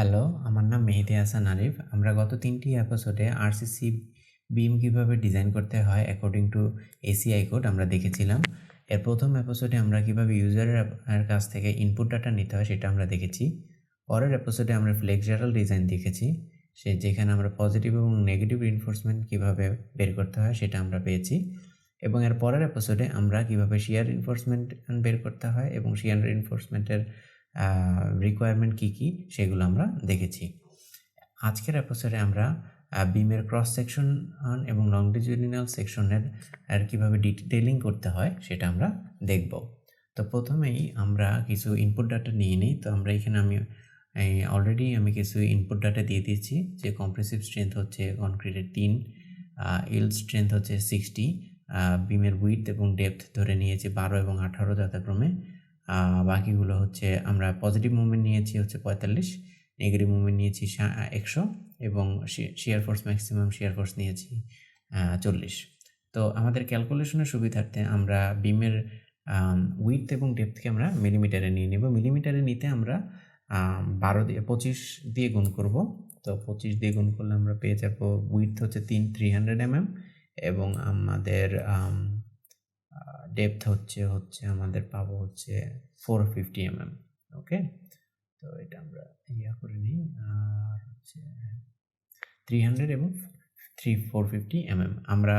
Hello, আমার নাম মেহেদী হাসান আরিফ। আমরা গত ৩টি এপিসোডে আরসিসি বিম কীভাবে ডিজাইন করতে হয় অ্যাকর্ডিং টু এসিআই কোড আমরা দেখেছিলাম। এর প্রথম এপিসোডে আমরা কীভাবে ইউজারের কাছ থেকে ইনপুট ডাটা নিতে হয় সেটা আমরা দেখেছি। পরের এপিসোডে আমরা ফ্লেক্সারাল ডিজাইন দেখেছি, যেখানে আমরা পজিটিভ এবং নেগেটিভ রিইনফোর্সমেন্ট কীভাবে বের করতে হয় সেটা আমরা পেয়েছি। এবং এর পরের এপিসোডে আমরা কীভাবে শিয়ার রিইনফোর্সমেন্ট বের করতে হয় এবং শিয়ার রিইনফোর্সমেন্টের রিকোয়ারমেন্ট কী সেগুলো আমরা দেখেছি। আজকের এপিসোডে আমরা বিমের ক্রস সেকশন এবং লংডিটিউডিনাল সেকশনের কীভাবে ডিটেইলিং করতে হয় সেটা আমরা দেখব। তো প্রথমেই আমরা কিছু ইনপুট ডাটা নিয়ে নিই। তো আমরা এখানে অলরেডি আমি কিছু ইনপুট ডাটা দিয়ে দিয়েছি, যে কম্প্রেসিভ স্ট্রেংথ হচ্ছে কনক্রিটের 3, ইল্ড স্ট্রেংথ হচ্ছে 60, বিমের উইডথ এবং ডেপথ ধরে নিয়েছি 12 এবং 18 যথাক্রমে। বাকিগুলো হচ্ছে আমরা পজিটিভ মুভমেন্ট নিয়েছি হচ্ছে 45, নেগেটিভ মুভমেন্ট নিয়েছি 100 এবং shear force maximum shear force নিয়েছি 40। তো আমাদের ক্যালকুলেশনের সুবিধার্থে আমরা বিমের উইডথ এবং ডেপথকে আমরা মিলিমিটারে নিয়ে নেব। মিলিমিটারে নিতে আমরা 25 দিয়ে গুণ করব। তো 25 দিয়ে গুণ করলে আমরা পেয়ে যাব উইডথ হচ্ছে 300 mm এবং আমাদের ডেপথ হচ্ছে আমাদের পাবো হচ্ছে 450 mm। ওকে, তো এটা আমরা করে নিই। আর হচ্ছে 300 এবং 450 mm আমরা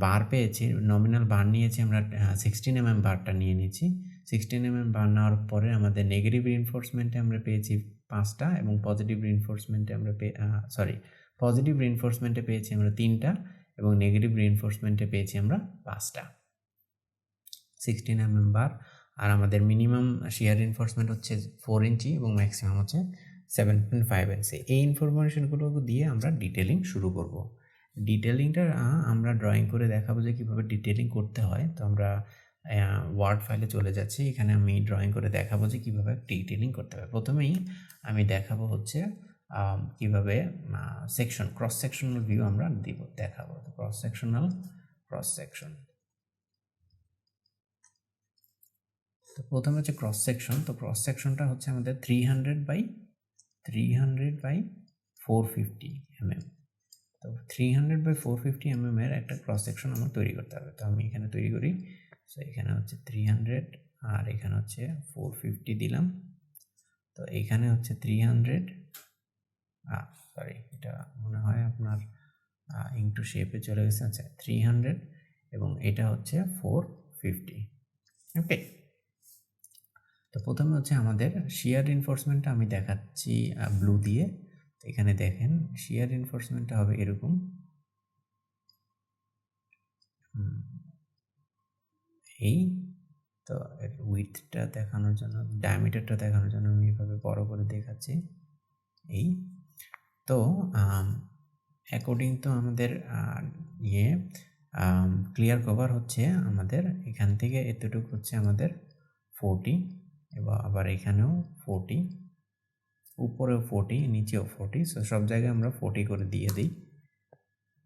বার পেয়েছি, নমিনাল বার নিয়েছি আমরা 16 mm বারটা নিয়ে নিয়েছি। 16 mm বার নেওয়ার পরে আমাদের নেগেটিভ রিইনফোর্সমেন্টে আমরা পেয়েছি 5টা এবং পজিটিভ রিইনফোর্সমেন্টে আমরা পজিটিভ রিইনফোর্সমেন্টে পেয়েছি আমরা 3টা এবং নেগেটিভ রিইনফোর্সমেন্টে পেয়েছি আমরা 5টা। 16 mm বার। আর আমাদের মিনিমাম শিয়ার রিইনফোর্সমেন্ট হচ্ছে 4 ইঞ্চি এবং ম্যাক্সিমাম হচ্ছে 7.5 ইঞ্চি। এই ইনফরমেশনগুলো দিয়ে আমরা ডিটেলিং শুরু করব। ডিটেলিংটা আমরা ড্রয়িং করে দেখাবো যে কীভাবে ডিটেলিং করতে হয়। তো আমরা ওয়ার্ড ফাইলে চলে যাচ্ছি। এখানে আমি ড্রয়িং করে দেখাবো যে কীভাবে ডিটেলিং করতে হবে। প্রথমেই আমি দেখাবো হচ্ছে কীভাবে ক্রস সেকশনাল ভিউ আমরা দেখাবো। Cross section. তো প্রথমে হচ্ছে ক্রস সেকশন। তো ক্রস সেকশনটা হচ্ছে আমাদের 300 বাই 450 mm। তো 300 বাই 450 mm এর একটা ক্রস সেকশন আমার তৈরি করতে হবে। তো আমি এখানে তৈরি করি। তো এখানে হচ্ছে 300 আর এখানে হচ্ছে 450 দিলাম। তো এখানে হচ্ছে 300, সরি এটা মনে হয় আপনার ইনটু শেপে চলে গেছে। আচ্ছা, 300 এবং এটা হচ্ছে 450। ওকে, তো প্রথমে হচ্ছে আমাদের শিয়ার রিইনফোর্সমেন্টটা আমি দেখাচ্ছি ব্লু দিয়ে। তো এখানে দেখেন শিয়ার রিইনফোর্সমেন্টটা হবে এরকম। এই তো উইডথটা দেখানোর জন্য, ডায়ামিটারটা দেখানোর জন্য আমি এভাবে বড় করে দেখাচ্ছি। এই তো অ্যাকর্ডিং তো আমাদের ক্লিয়ার কভার হচ্ছে আমাদের এখান থেকে এতটুকু হচ্ছে আমাদের 40 এবং আবার এখানেও 40, উপরেও 40, নিচেও 40। সো সব জায়গায় আমরা 40 করে দিয়ে দিই।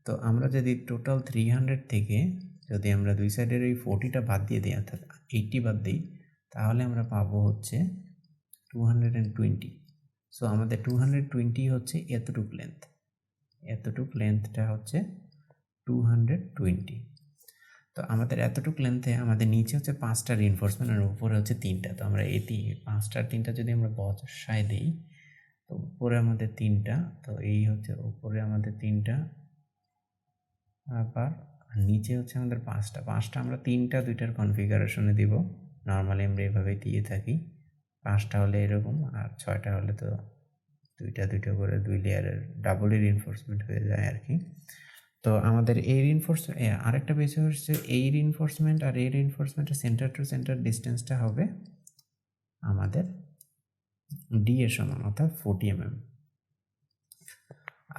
তো আমরা যদি টোটাল 300 থেকে যদি আমরা দুই সাইডের এই 40টা বাদ দিয়ে দিই, অর্থাৎ 80 বাদ দিই, তাহলে আমরা পাবো হচ্ছে 220। সো আমাদের 220 হচ্ছে এতটুক লেন্থটা হচ্ছে 220। তো আমাদের এতটুক লেন্থে আমাদের নিচে হচ্ছে 5টা রিইনফোর্সমেন্ট আর উপরে হচ্ছে 3টা। তো আমরা এই 5টার 3টা যদি আমরা বসায় দিই, তো উপরে আমাদের 3টা, তো এই হচ্ছে উপরে আমাদের 3টা, আবার নিচে হচ্ছে আমাদের 5টা আমরা 3টা 2টার কনফিগারেশনে দিব। নর্মালি আমরা এভাবেই দিয়ে থাকি। 5টা হলে এরকম, আর 6টা হলে তো 2টা করে 2 লেয়ারের ডাবলই রিইনফোর্সমেন্ট হয়ে যায় আর কি। তো আমাদের এই আরেকটা বিষয় হচ্ছে এই রিইনফোর্সমেন্ট আর এই রিইনফোর্সমেন্টের সেন্টার টু সেন্টার ডিস্টেন্সটা হবে আমাদের ডি এর সমান, অর্থাৎ 40 mm।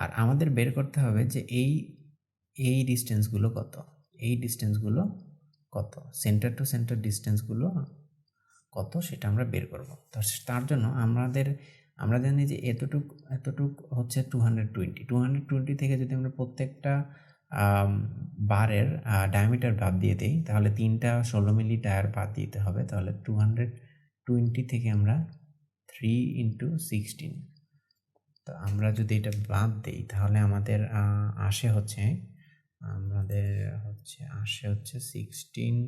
আর আমাদের বের করতে হবে যে এই ডিস্টেন্সগুলো কত, সেন্টার টু সেন্টার ডিস্টেন্সগুলো কত সেটা আমরা বের করব। তো তার জন্য আমরা জানি যে এতটুক হচ্ছে 220 থেকে যদি আমরা প্রত্যেকটা বারের ডায়ামিটার বাদ দিয়ে দিই, তাহলে 3টা 16 মিলি টায়ার বাদ দিতে হবে। তাহলে 220 থেকে আমরা 3 × 16 তো আমরা যদি এটা বাদ দিই তাহলে আমাদের আসে হচ্ছে 16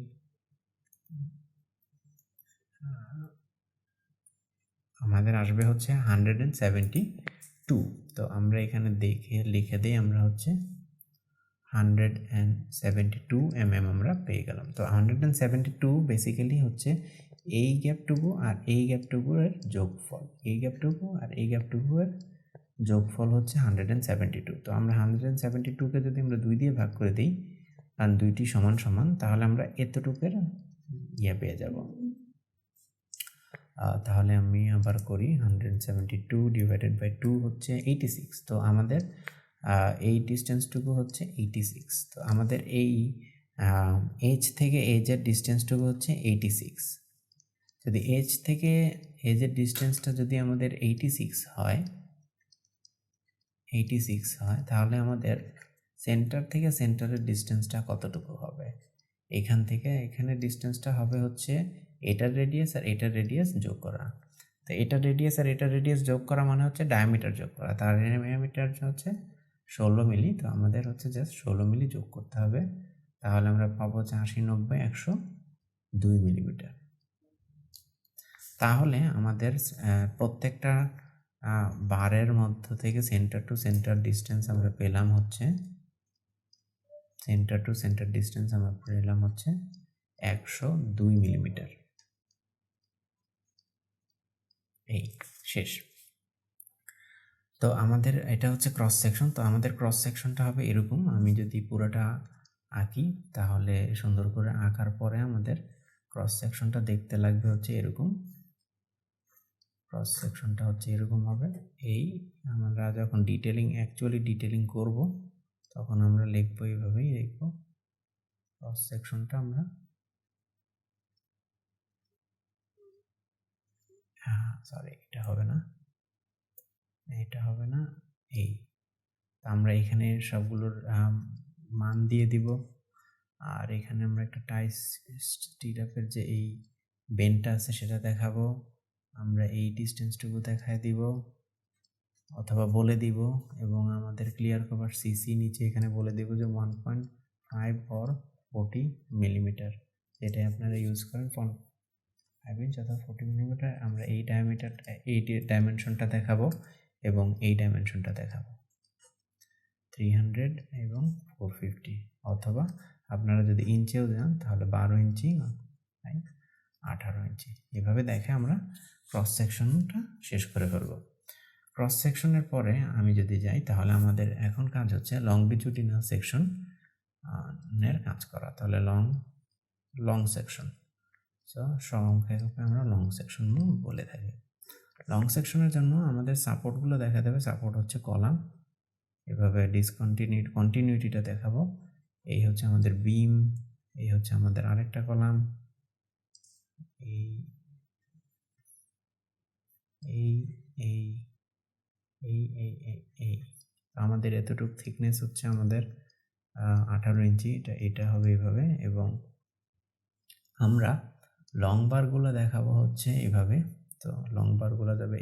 আমাদের আসবে হচ্ছে 172। তো আমরা এখানে লিখে দিই আমরা হচ্ছে 172 আমরা পেয়ে গেলাম। তো 172 বেসিক্যালি হচ্ছে এই গ্যাপটুকু আর এই গ্যাপটুকুর যোগফল, এই গ্যাপটুকু আর এই গ্যাপটুকুর যোগফল হচ্ছে 172। তো আমরা 172কে যদি আমরা 2 দিয়ে ভাগ করে দিই কারণ দুইটি সমান সমান, তাহলে আমরা এতটুকুর পেয়ে যাব। তাহলে আমি আবার করি 172 ডিভাইডেড বাই 2 হচ্ছে 86। তো আমাদের এই ডিস্টেন্সটুকু হচ্ছে 86। তো আমাদের এই এজ থেকে এজের ডিস্টেন্সটুকু হচ্ছে 86। যদি এজ থেকে এজের ডিস্টেন্সটা যদি আমাদের 86 হয় তাহলে আমাদের সেন্টার থেকে সেন্টারের ডিস্টেন্সটা কতটুকু হবে? এখান থেকে এখানে ডিস্টেন্সটা হবে হচ্ছে এটার রেডিয়াস আর এটার রেডিয়াস যোগ করা। তো এটার রেডিয়াস আর এটার রেডিয়াস যোগ করা মানে হচ্ছে ডায়ামিটার যোগ করা। তার ডায়ামিটার হচ্ছে 16 মিলি। তো আমাদের হচ্ছে জাস্ট 16 মিলি যোগ করতে হবে। তাহলে আমরা পাবো হচ্ছে 80, 90, 102 মিলিমিটার। তাহলে আমাদের প্রত্যেকটা বারের মধ্য থেকে সেন্টার টু সেন্টার ডিস্টেন্স আমরা পেলাম হচ্ছে 102 মিলিমিটার। এই শেষ। তো আমাদের এটা হচ্ছে ক্রস সেকশন। তো আমাদের ক্রস সেকশনটা হবে এরকম। আমি যদি পুরোটা আঁকি তাহলে সুন্দর করে আঁকার পরে আমাদের ক্রস সেকশনটা দেখতে লাগবে হচ্ছে এরকম। ক্রস সেকশনটা হচ্ছে এরকম হবে। এই আমরা যখন ডিটেলিং করব তখন আমরা লিখবো এইভাবেই লিখবো। ক্রস সেকশনটা আমরা এটা হবে না এই। আমরা এখানে সবগুলোর মান দিয়ে দিব। আর এখানে আমরা একটা টাই স্টিরাপের যে এই বেনটা আছে সেটা দেখাবো। আমরা এই ডিস্টেন্সটুকু দেখায় দিব অথবা বলে দিব, এবং আমাদের ক্লিয়ার কভার সিসি নিচে এখানে বলে দেব যে 1.5 or 40 মিলিমিটার, যেটা আপনারা ইউজ করেন 5 ইঞ্চ অথবা 40 মিলিমিটার। আমরা এই ডাইমেনশনটা দেখাবো এবং এই ডাইমেনশনটা দেখাবো 300 এবং 450, অথবা আপনারা যদি ইঞ্চেও যান তাহলে 12 ইঞ্চি 18 ইঞ্চি। এভাবে দেখে আমরা ক্রস সেকশনটা শেষ করে ফেলবো। ক্রস সেকশনের পরে আমি যদি যাই তাহলে আমাদের এখন কাজ হচ্ছে লংডিটিউডিনাল সেকশন এর কাজ করা। তাহলে লং সেকশন, সংক্ষেপে আমরা লং সেকশন বলে থাকি। লং সেকশনের জন্য আমাদের সাপোর্টগুলো দেখা দেবে। সাপোর্ট হচ্ছে কলাম, এভাবে কন্টিনিউটিটা দেখাবো। এই হচ্ছে আমাদের বিম, এই হচ্ছে আমাদের আরেকটা কলাম, এই এই এই এই এই এই আমাদের এতটুকু থিকনেস হচ্ছে আমাদের 18 ইঞ্চি। এটা হবে এইভাবে, এবং আমরা লং বারগুলো দেখাবো হচ্ছে এইভাবে। তো লং বারগুলো যাবে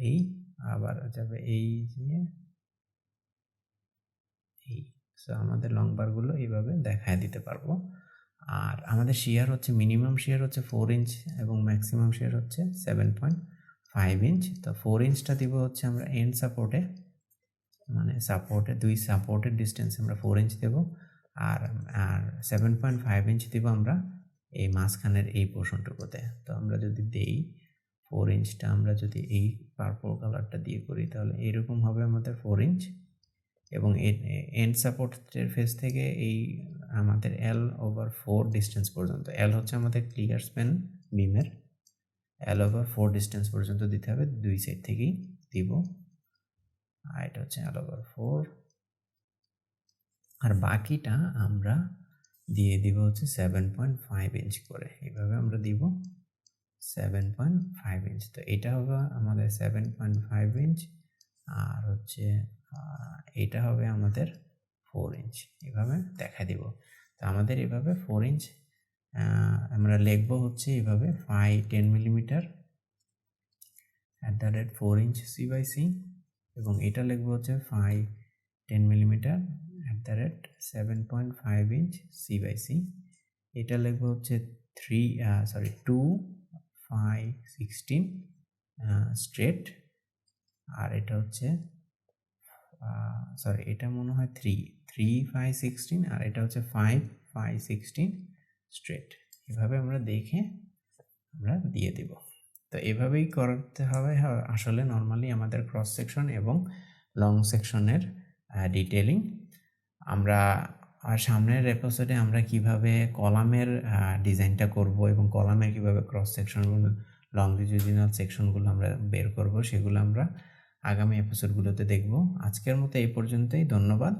এই আবার যাবে এই সো আমাদের লং বারগুলো এইভাবে দেখায় দিতে পারবো। আর আমাদের শিয়ার হচ্ছে মিনিমাম শিয়ার হচ্ছে 4 ইঞ্চ এবং ম্যাক্সিমাম শিয়ার হচ্ছে 7.5 ইঞ্চ। তো 4 ইঞ্চটা দিব হচ্ছে আমরা এন্ড সাপোর্টে, মানে দুই সাপোর্টের ডিস্টেন্স আমরা 4 ইঞ্চ দেবো। আর 7.5 ইঞ্চ দিব আমরা এই মাঝখানের এই পোর্শনটুকুতে। তো আমরা যদি দেই 4 ইঞ্চটা আমরা যদি এই পার্পল কালারটা দিয়ে করি তাহলে এরকম হবে আমাদের 4 ইঞ্চ। এবং এন্ড সাপোর্টের ফেস থেকে এই আমাদের L/4 ডিস্টেন্স পর্যন্ত, L হচ্ছে আমাদের ক্লিয়ার স্প্যান বিমের, L/4 ডিস্টেন্স পর্যন্ত দিতে হবে, দুই সাইড থেকেই দিব। আর এটা হচ্ছে L/4, আর বাকিটা আমরা দিয়ে দিব হচ্ছে 7.5 ইঞ্চ করে। এইভাবে আমরা দিব 7.5 ইঞ্চ। তো এটা হবে আমাদের 7.5 ইঞ্চ, আর হচ্ছে এটা হবে আমাদের 4 ইঞ্চ। এভাবে দেখা দিব। তো আমাদের এভাবে 4 ইঞ্চ আমরা লিখবো হচ্ছে এইভাবে 10 মিলিমিটার 4 ইঞ্চ c/c এবং এটা লিখবো হচ্ছে 10 মিলিমিটার @7.5 ইঞ্চ c/c। এটা লিখবো হচ্ছে 2 5 16 স্ট্রেট, আর এটা হচ্ছে এটা মনে হয় 3 5 16 আর এটা হচ্ছে 5 5 16 স্ট্রেট। এভাবে আমরা দেখে আমরা দিয়ে দিব। তো এভাবেই করতে হবে আসলে নর্মালি আমাদের ক্রস সেকশন এবং লং সেকশনের ডিটেইলিং। আমরা সামনের এপিসোডে আমরা কিভাবে কলামের ডিজাইনটা করব এবং কলামের কিভাবে ক্রস সেকশনগুলো লংজিটিউডিনাল সেকশনগুলো আমরা বের করব সেগুলো আমরা আগামী এপিসোডগুলোতে দেখব। আজকের মতো এই পর্যন্তই, ধন্যবাদ।